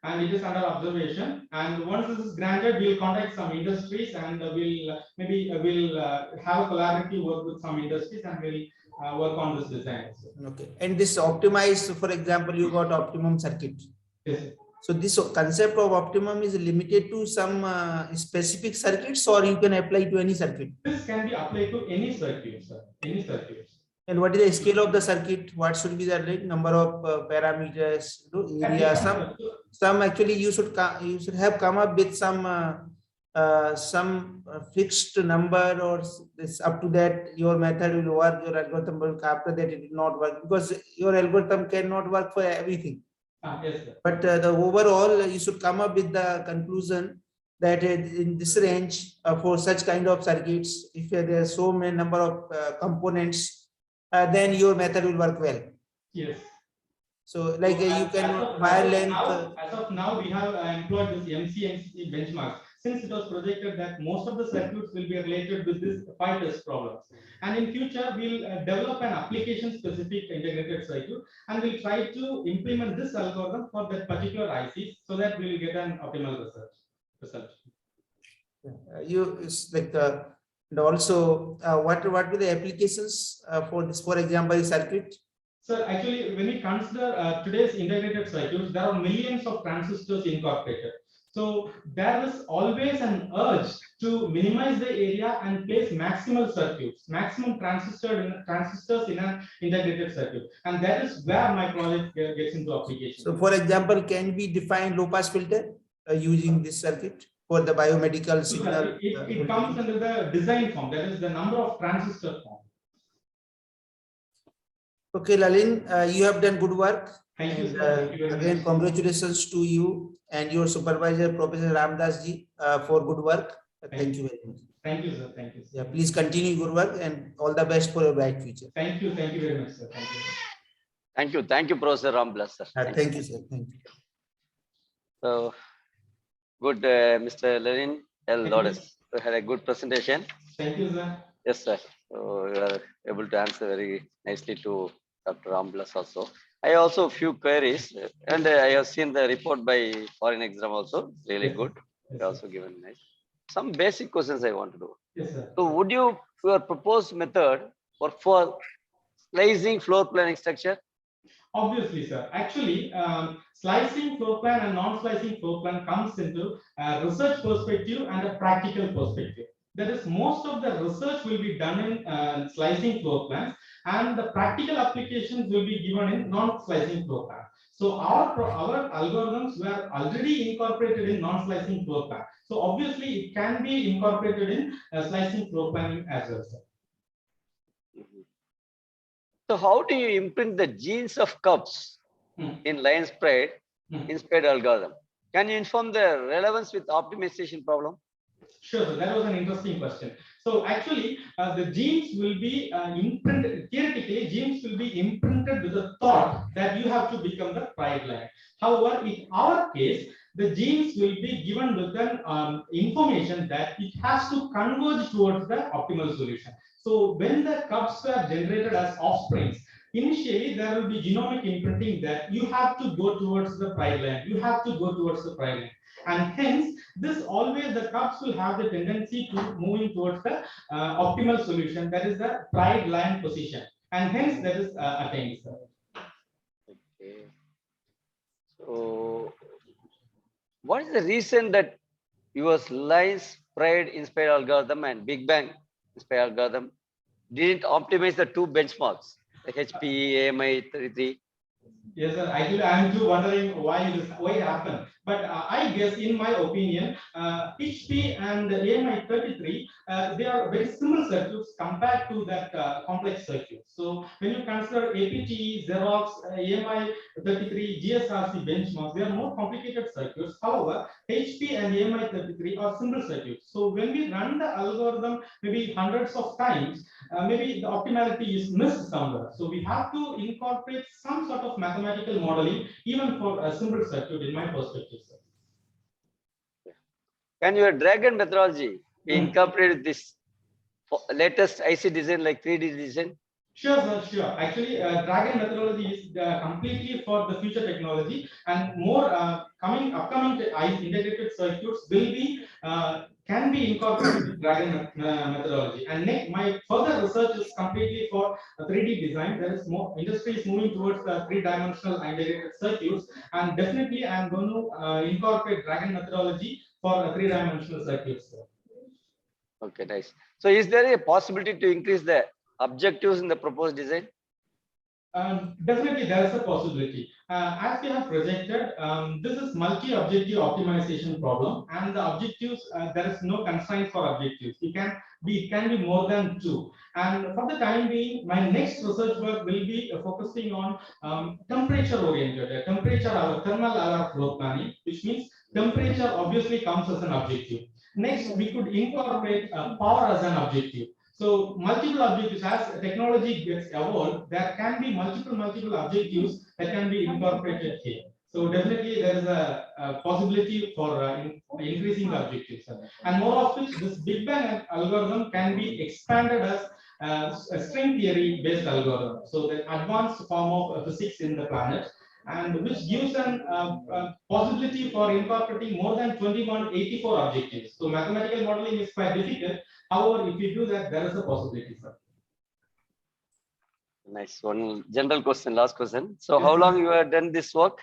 and it is under observation. And once this is granted, we'll contact some industries, and we'll have a collaborative work with some industries, and we'll work on this design. Okay, and this optimized, for example, you got optimum circuit. Yes. So this concept of optimum is limited to some specific circuits, or you can apply to any circuit. This can be applied to any circuit, sir. Any circuit. And what is the scale of the circuit? What should be the number of parameters, area? Some actually you should have come up with some fixed number, or this up to that your method will work, your algorithm will. After that, it will not work, because your algorithm cannot work for everything. Yes, sir. But the overall, you should come up with the conclusion that in this range for such kind of circuits, if there are so many number of components, then your method will work well. Yes. So like you can wire length. As of now, we have employed this MCNC benchmark, since it was projected that most of the circuits will be related with this 5 test problems. And in future, we'll develop an application-specific integrated circuit, and we'll try to implement this algorithm for that particular IC, so that we will get an optimal result. You like and also what will the applications for this? For example, circuit. So actually, when we consider today's integrated circuits, there are millions of transistors incorporated. So there is always an urge to minimize the area and place maximal circuits, maximum transistors in an integrated circuit. And that is where my project gets into application. So for example, can we define low pass filter using this circuit for the biomedical signal? It comes under the design form, that is the number of transistor form. Okay, Lalin, you have done good work. Thank you, And, sir. Thank you very again, much. congratulations to you and your supervisor, Professor Ramdas ji, for good work. Thank you very much. Thank you, sir. Thank you. Sir. Yeah, please continue good work and all the best for your bright future. Thank you. Thank you very much, sir. Thank you. Thank you. Thank you, Professor Rambilas, sir. Thank you, sir. Thank you. So good, Mr. Lalin L. Laudis. You had a good presentation. Thank you, sir. Yes, sir. So you are able to answer very nicely to Dr. Rambilas also. I also few queries, and I have seen the report by foreign exam also. Really Yes, good. Yes, You also given nice. Some basic questions I want to do. Yes, sir. So would your proposed method work for slicing floor planning structure? Obviously, sir. Actually, slicing floor plan and non-slicing floor plan comes into a research perspective and a practical perspective. That is, most of the research will be done in slicing floor plans, and the practical applications will be given in non-slicing floor plan. So our algorithms were already incorporated in non-slicing floor plan. So obviously, it can be incorporated in slicing floor planning as well, sir. So how do you imprint the genes of cups in line spread inspired algorithm? Can you inform the relevance with optimization problem? Sure, so that was an interesting question. So actually, the genes will be imprinted, theoretically, genes will be imprinted with the thought that you have to become the pride line. However, in our case, the genes will be given with an information that it has to converge towards the optimal solution. So when the cups were generated as offsprings, initially there will be genomic imprinting that you have to go towards the pride line, you have to go towards the pride line. And hence, this always the cups will have the tendency to moving towards the optimal solution, that is the pride line position, and hence that is attained, sir. Okay. So, what is the reason that your line spread inspired algorithm and Big Bang inspired algorithm didn't optimize the two benchmarks, the HP, AMI 33? Yes, sir. Actually, I am too wondering why it happened. But I guess, in my opinion, HP and AMI 33, they are very simple circuits compared to that complex circuit. So when you consider APT, Xerox, AMI 33, GSRC benchmarks, they are more complicated circuits. However, HP and AMI 33 are simple circuits. So when we run the algorithm maybe hundreds of times, maybe the optimality is missed somewhere. So we have to incorporate some sort of mathematical modeling even for a simple circuit, in my perspective, sir. Can your dragon methodology be incorporated this latest IC design like 3D design? Sure, sir, sure. Actually, Dragon methodology is completely for the future technology, and more upcoming integrated circuits will be can be incorporated with Dragon methodology. And next, my further research is completely for 3D design. There is more industry is moving towards the three-dimensional integrated circuits, and definitely I am going to incorporate Dragon methodology for three-dimensional circuits, sir. Okay, nice. So, is there a possibility to increase the objectives in the proposed design? Definitely, there is a possibility. As we have projected, this is multi-objective optimization problem, and the objectives, there is no constraint for objectives. It can be more than 2. And for the time being, my next research work will be focusing on temperature-oriented, thermal alar flow planning, which means temperature obviously comes as an objective. Next, we could incorporate power as an objective. So multiple objectives, as technology gets evolved, there can be multiple objectives that can be incorporated here. So definitely there is a possibility for increasing the objectives. And more of which, this Big Bang algorithm can be expanded as a string theory based algorithm. So the advanced form of physics in the planet, and which gives an possibility for incorporating more than 2184 objectives. So mathematical modeling is quite difficult. However, if you do that, there is a possibility, sir. Nice. One general question, last question. So, how long you have done this work?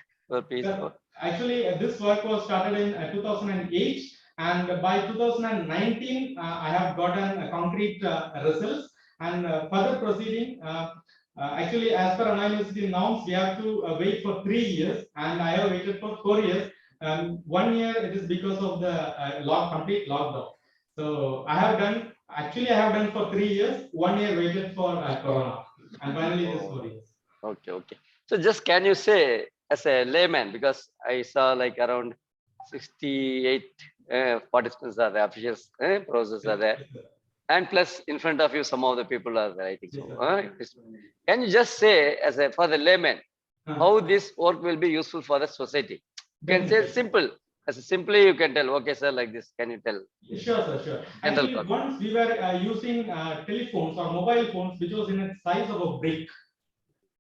Actually, this work was started in 2008, and by 2019, I have gotten concrete results. And further proceeding, actually, as per Anna University norms, we have to wait for 3 years, and I have waited for 4 years. 1 year it is because of the complete lockdown. So I have done, actually I have done for 3 years, 1 year waited for Corona, and finally it is 4 years. Okay, okay. So just can you say as a layman, because I saw like around 68 participants are there, officials, professors are there, and plus in front of you some of the people are there, I think so. Can you just say as a for the layman how this work will be useful for the society? You can say simple, as a simply you can tell, okay sir, like this, can you tell? Sure, sir, sure. Actually, once we were using telephones or mobile phones, which was in its size of a brick.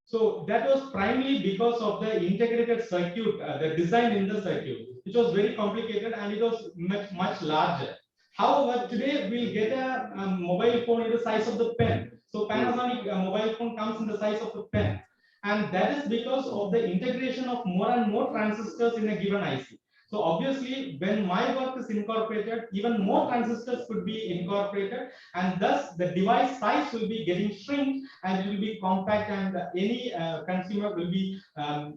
So that was primarily because of the integrated circuit, the design in the circuit, which was very complicated and it was much larger. However, today we'll get a mobile phone in the size of the pen. So Panasonic mobile phone comes in the size of the pen. And that is because of the integration of more and more transistors in a given IC. So obviously, when my work is incorporated, even more transistors could be incorporated, and thus the device size will be getting shrink, and it will be compact, and any consumer will be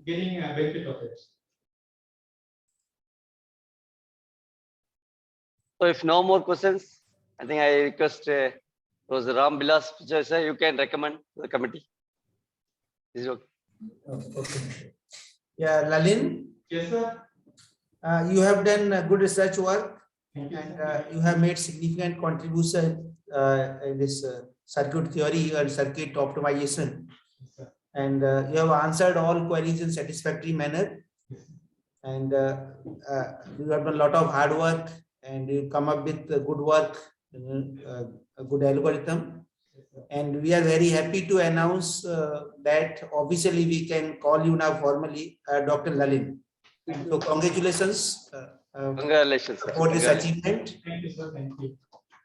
getting a benefit of it. So if no more questions, I think I request Professor Ram Bilas, sir, you can recommend to the committee. Is it okay? Okay. Yeah, Lalin. Yes, sir. You have done good research work, Thank you, and sir. you have made significant contribution in this circuit theory and circuit optimization. Yes, sir. And you have answered all queries in satisfactory manner. Yes, sir. And you have done a lot of hard work, and you come up with good work, a good algorithm. And we are very happy to announce that officially we can call you now formally Dr. Lalin. So congratulations. Congratulations, sir. For this achievement. Thank you, sir. Thank you.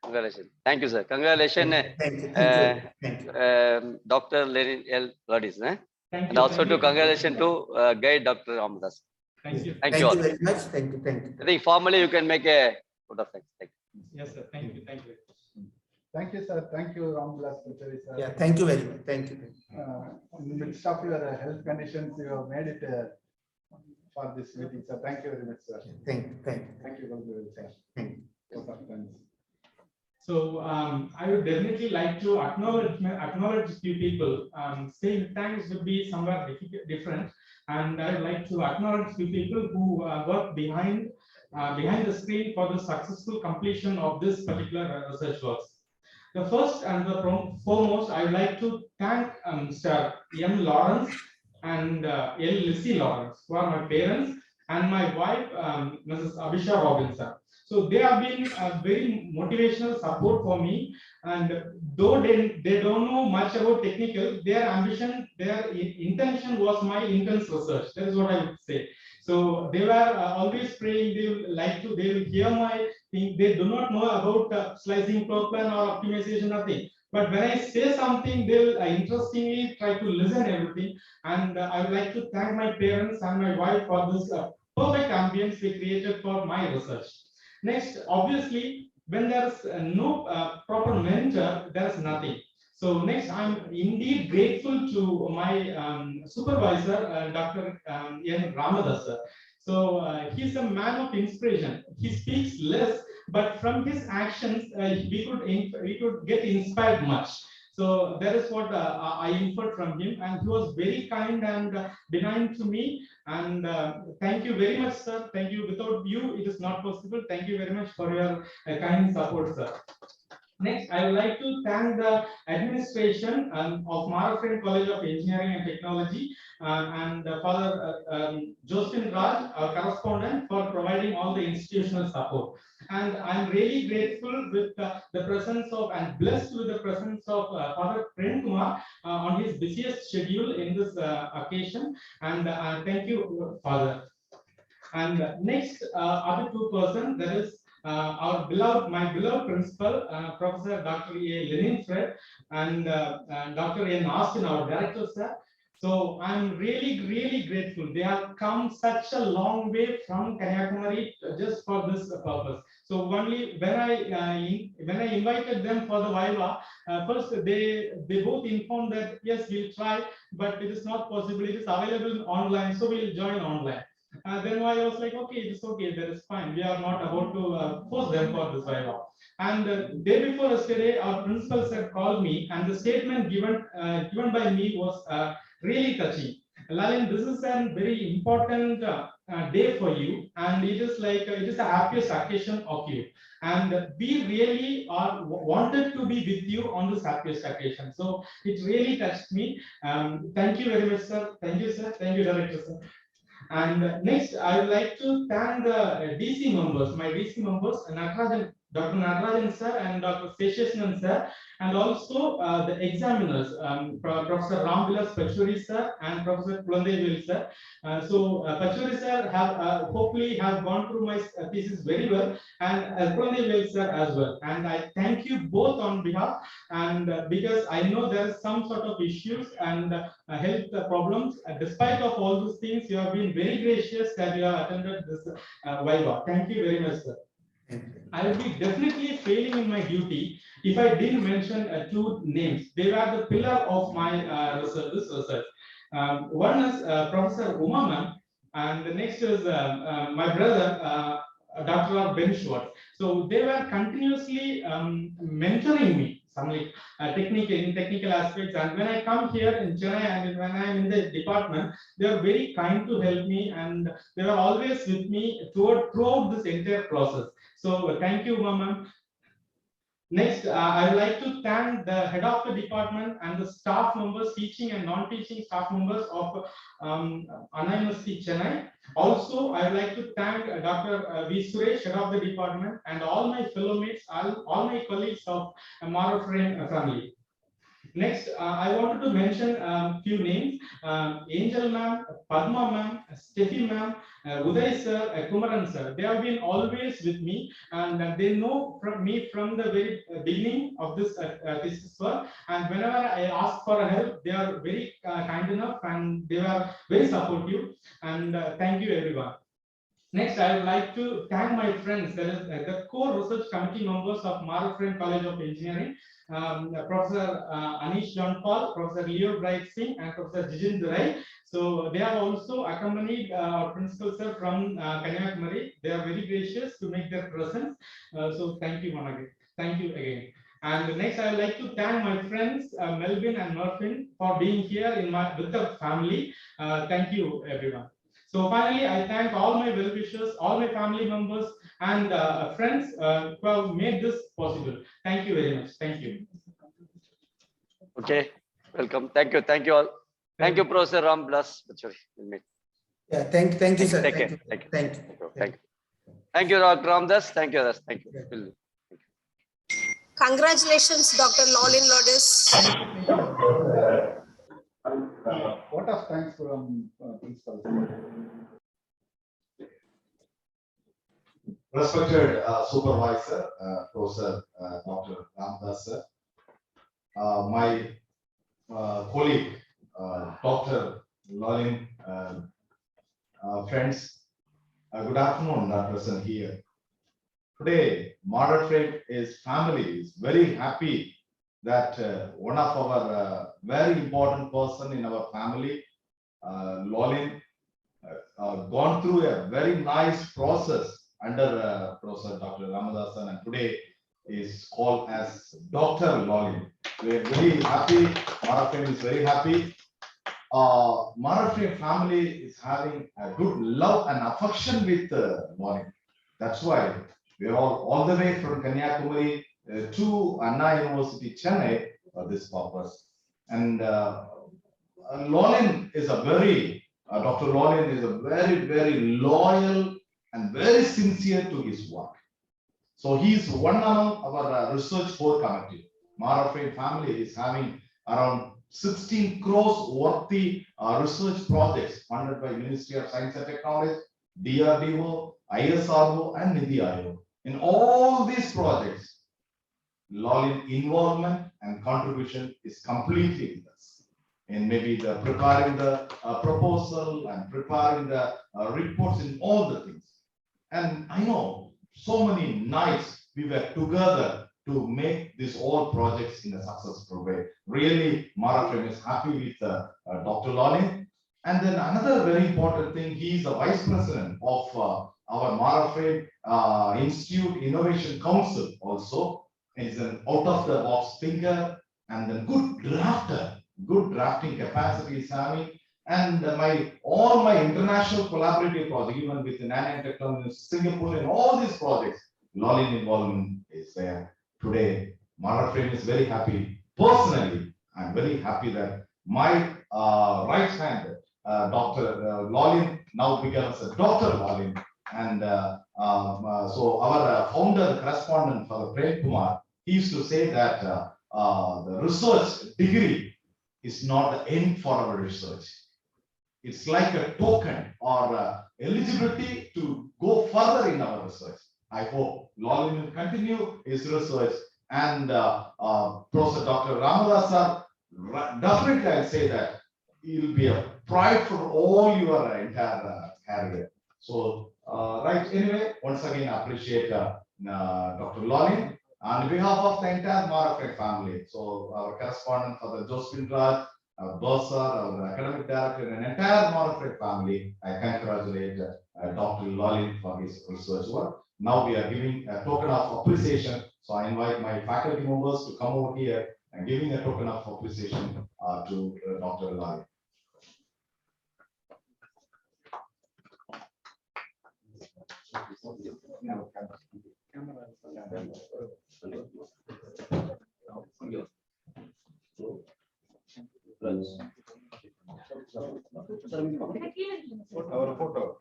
Congratulations. Thank you, sir. Congratulations, Thank you. Thank you. Thank you. Dr. Lalin L. Laudis. Thank And you. also Thank to you. congratulations to guide Dr. Ramadas. Thank you. Thank you all. Very much. Thank you. Thank you. I think formally you can make a vote of thanks. Thank you. Yes, sir. Thank you. Thank you. Thank you, sir. Thank you, Ramvilas Pachari, sir. Yeah. Thank you very much. Thank you. In the midst of your health conditions, you have made it for this meeting, sir. Thank you very much, sir. Thank you. Thank you. Thank you, sir. Thank you. So I would definitely like to acknowledge few people. Saying thanks would be somewhat different, and I would like to acknowledge few people who work behind the screen for the successful completion of this particular research works. The first and the foremost, I would like to thank Mr. M. Lawrence and L. Lissy Lawrence, who are my parents, and my wife, Mrs. Abhisha Robinson. So they have been a very motivational support for me, and though they don't know much about technical, their ambition, their intention was my intense research. That is what I would say. So they were always praying. They will hear my thing. They do not know about slicing floor plan or optimization, nothing. But when I say something, they will interestingly try to listen everything. And I would like to thank my parents and my wife for this perfect ambience they created for my research. Next, obviously, when there's no proper mentor, there's nothing. So next, I'm indeed grateful to my supervisor, Dr. N. Ramadas. So he's a man of inspiration. He speaks less, but from his actions, we could get inspired much. So that is what I inferred from him, and he was very kind and benign to me. And thank you very much, sir. Thank you. Without you, it is not possible. Thank you very much for your kind support, sir. Next, I would like to thank the administration of Maharashtra College of Engineering and Technology and Father Josephine Raj, our correspondent, for providing all the institutional support. And I'm really grateful with the presence of and blessed with the presence of Father Prem Kumar on his busiest schedule in this occasion. And thank you, Father. And next, other two persons, that is my beloved principal, Professor Dr. A. Lenin Fred, and Dr. N. Austin, our director, sir. So I'm really grateful. They have come such a long way from Kanyakumari just for this purpose. So only when I invited them for the Viva, first they both informed that yes, we'll try, but it is not possible. It is available online, so we'll join online. Then I was like, okay, it's okay, that is fine. We are not about to force them for this Viva. And day before yesterday, our principal said called me, and the statement given by me was really touching. Lalin, this is a very important day for you, and it is like it is the happiest occasion of you, and we really are wanted to be with you on this happiest occasion. So it really touched me. Thank you very much, sir. Thank you, sir. Thank you, director, sir. And next, I would like to thank the DC members, my DC members, Natarajan, Dr. Natarajan sir and Dr. Seshasnan sir, and also the examiners, Professor Ramvilas Pachuri sir and Professor Kulandevil sir. Pachuri sir have hopefully have gone through my thesis very well, and Kulandevil sir as well. And I thank you both on behalf, and because I know there is some sort of issues and health problems. Despite of all those things, you have been very gracious that you have attended this Viva. Thank you very much, sir. I will be definitely failing in my duty if I didn't mention two names. They were the pillar of my this research. One is Professor Umaman, and the next is my brother, Dr. Ben Schwartz. So they were continuously mentoring me, some like technical aspects. And when I come here in Chennai and when I'm in the department, they are very kind to help me, and they were always with me throughout this entire process. So thank you, Mama. Next, I would like to thank the head of the department and the staff members, teaching and non-teaching staff members of Anna University, Chennai. Also, I would like to thank Dr. V. Suresh, head of the department, and all my fellow mates, all my colleagues of Maroframe family. Next, I wanted to mention a few names. Angel ma'am, Padma ma'am, Steffi ma'am, Uday sir, Kumaran sir. They have been always with me, and they know from me from the very beginning of this work. And whenever I ask for help, they are very kind enough, and they are very supportive. And thank you, everyone. Next, I would like to thank my friends, that is the core research committee members of Maruframe College of Engineering, Professor Anish Johnpal, Professor Leo Bright Singh, and Professor Jijin Durai. So they have also accompanied our principal sir from Kanyakumari. They are very gracious to make their presence. So thank you, Managi. Thank you again. And next, I would like to thank my friends Melvin and Murphin for being here with the family. Thank you, everyone. So finally, I thank all my well-wishers, all my family members, and friends who have made this possible. Thank you very much. Thank you. Okay, welcome. Thank you all. Thank you, Professor Ramvilas Pachuri. Yeah, thank you, sir. Thank you. Thank you, Dr. Ramdas. Thank you, others. Thank you. Congratulations, Dr. Lalin Laudis. What of thanks from principal? Respected supervisor, Professor Dr. Ramdas sir, my colleague, Dr. Lalin, friends, good afternoon, not present here. Today, Maruframe is family is very happy that one of our very important person in our family, Lalin, gone through a very nice process under Professor Dr. Ramadasan, and today is called as Dr. Lalin. We are very happy. Maruframe is very happy. Maruframe family is having a good love and affection with Lalin. That's why we are all the way from Kanyakumari to Anna University, Chennai for this purpose. And Lalin is a very, Dr. Lalin is a very loyal and very sincere to his work. So he is one among our research core committee. Maruframe family is having around 16 crores worthy research projects funded by Ministry of Science and Technology, DRDO, ISRO, and Nidhi Aayog. In all these projects, Lalin involvement and contribution is completely with us. in maybe the preparing the proposal and preparing the reports in all the things. And I know so many nights we were together to make these all projects in a successful way. Really, Maraframe is happy with Dr. Lalin. And then another very important thing, he is the vice president of our Maraframe Institute Innovation Council also. He's an out-of-the-box thinker and then good drafter, good drafting capacity is having. And all my international collaborative projects, even with the nanotechnology, Singapore, and all these projects, Lalin involvement is there. Today, Maraframe is very happy. Personally, I'm very happy that my right hand, Dr. Lalin, now becomes Dr. Lalin. And so our founder correspondent for the Prem Kumar, he used to say that the research degree is not the end for our research. It's like a token or eligibility to go further in our research. I hope Lalin will continue his research, and Professor Dr. Ramadas sir, definitely I'll say that he will be a pride for all your entire career. So, right, anyway, once again, I appreciate Dr. Lalin on behalf of the entire Maraframe family. So, our correspondent for the Josephine Raj, our bursar, our academic director, and entire Maraframe family, I congratulate Dr. Lalin for his research work. Now we are giving a token of appreciation. So, I invite my faculty members to come over here and giving a token of appreciation to Dr. Lalin. Our photo.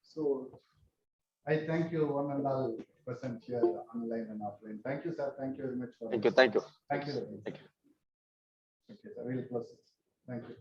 So I thank you one and all present here online and offline. Thank you, sir. Thank you very much for Thank you. Thank you. Thank you. Thank you. Okay, sir. We'll close it. Thank you.